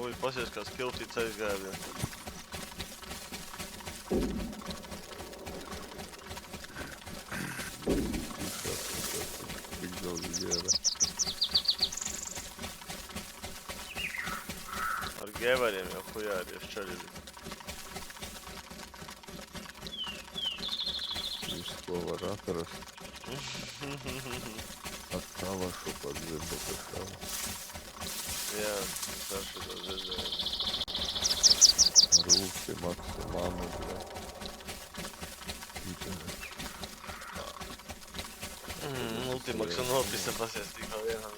Ui, pasies, kā skiltīts aizgāja. Tik daudz gēra. Ar gēvariem jau hujāri ir šķaļi. Visu, ko var atrast. Atkāvašu pat zirdu pašāvu. Jā, es ašu to zirdzēju. Rūki, maksimānu, bļa. Ultimaks un nopisa pasies tikā vienam.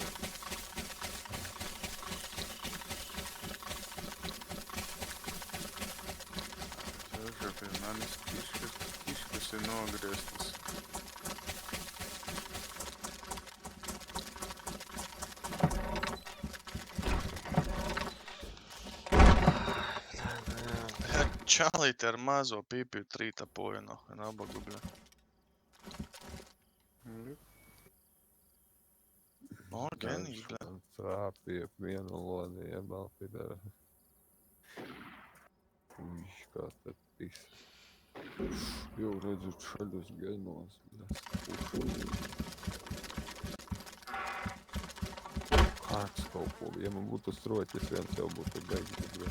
Žaža pie manis kiškas ir nogrieztas. Čalīti ar mazo pīpiju trītapoju no nabagu, bļa. O, genijs, bļa. Man trāpīja vienu lodi, jebal pidara. Viņš kā tad pisa. Jau redzu šaļus genos, bļa. Kāds kaut ko, ja man būtu stroķis, viens jau būtu beigts, bļa.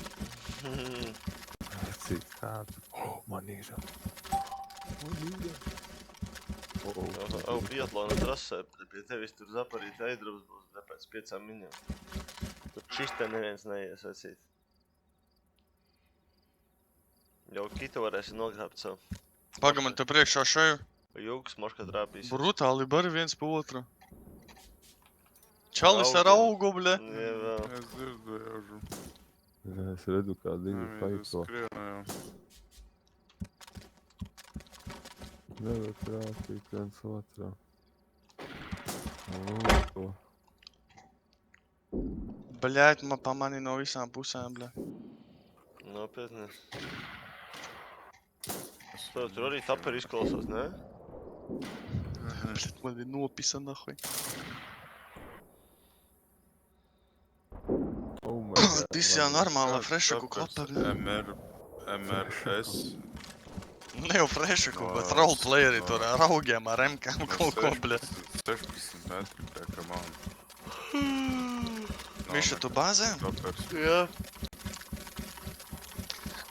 Cik kāds? Man ir. Au, biatlona trasē, pie tevis tur Zaparīt Eidruvs būs pēc 5 miņām. Tur čistē neviens neies vecīt. Jau Kitu varēsi nogrābt savu. Paga man te priekšā šeju. Jūks moška trāpīs. Brutāli bari viens pa otru. Čalis ar augu, bļa. Jā, vēl. Es dzirdēju. Es redzu, kā divi paiko. Skrienēju. Nevar trāpīt viens otrā. Lūko. Bļēt, man pamani no visām pusēm, bļa. Nopietni. Tur arī taperi izklausās, ne? Bļēt, man ir nopisa nahuj. Oh my god. Tas jau normāla frešaku klapa, bļa. MRS. Ne jau frešaku, bet roleplayeri tur ar augiem, ar MKM kaut ko, bļa. 16 metri, tā kā man. Miša, tu bāzē? Topers. Jā.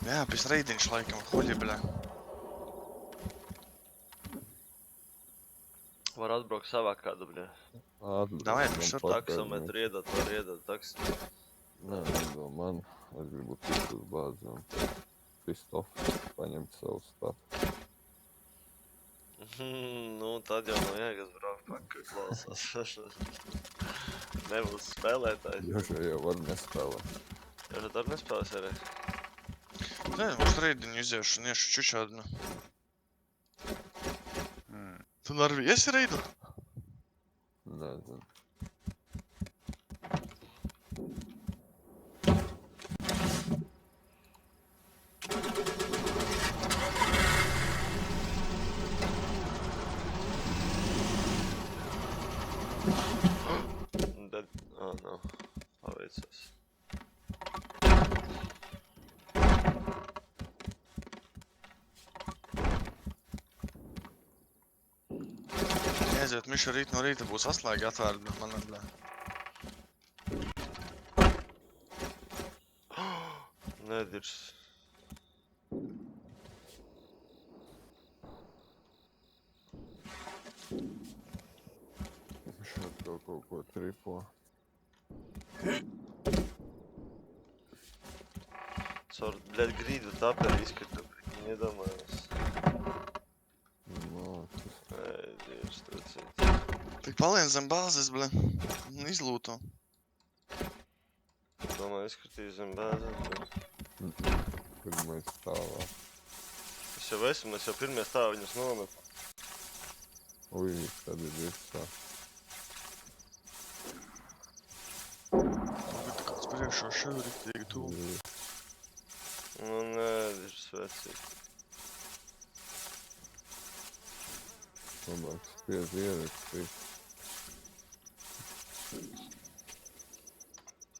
Jā, pēc reidiņš laikam, huļi, bļa. Var atbraukt savā kādu, bļa. Davai, pišķir Taksometru iedot, var iedot taksi. Nē, nedod man. Es gribu tikt uz bāzi un Kristofu paņemt savu stafu. Nu, tad jau no jēgas braukt pakaļ klausās. Nebūs spēlētājs. Joža jau var nespēlēt. Joža tad nespēlēs arī. Nē, uz reidiņu iziešu un iešu čučādinu. Tu Narvi esi reidu? Nezinu. Tad, no, paveicās. Aiziet, Miša, rīt no rīta būs atslēga atvērta, bet man neblē. Nedirs. Šeit kaut ko tripo. Caur, bļēt, grīdu taperi izkrita, viņi iedomājās. No, tas Ei, Dievs, tracīt. Tik palien zem bāzes, blē. Izlūto. Domāju, izkritīs zem bēzes, bet... pirmais stāvā. Es jau esmu, mēs jau pirmie stāvi viņus nometu. Ui, tad ir visā. Tagad kāds priekšā šev riktīgi tūl. Nu, nedirs, vecīt. Labāk spiedz ierakstīt.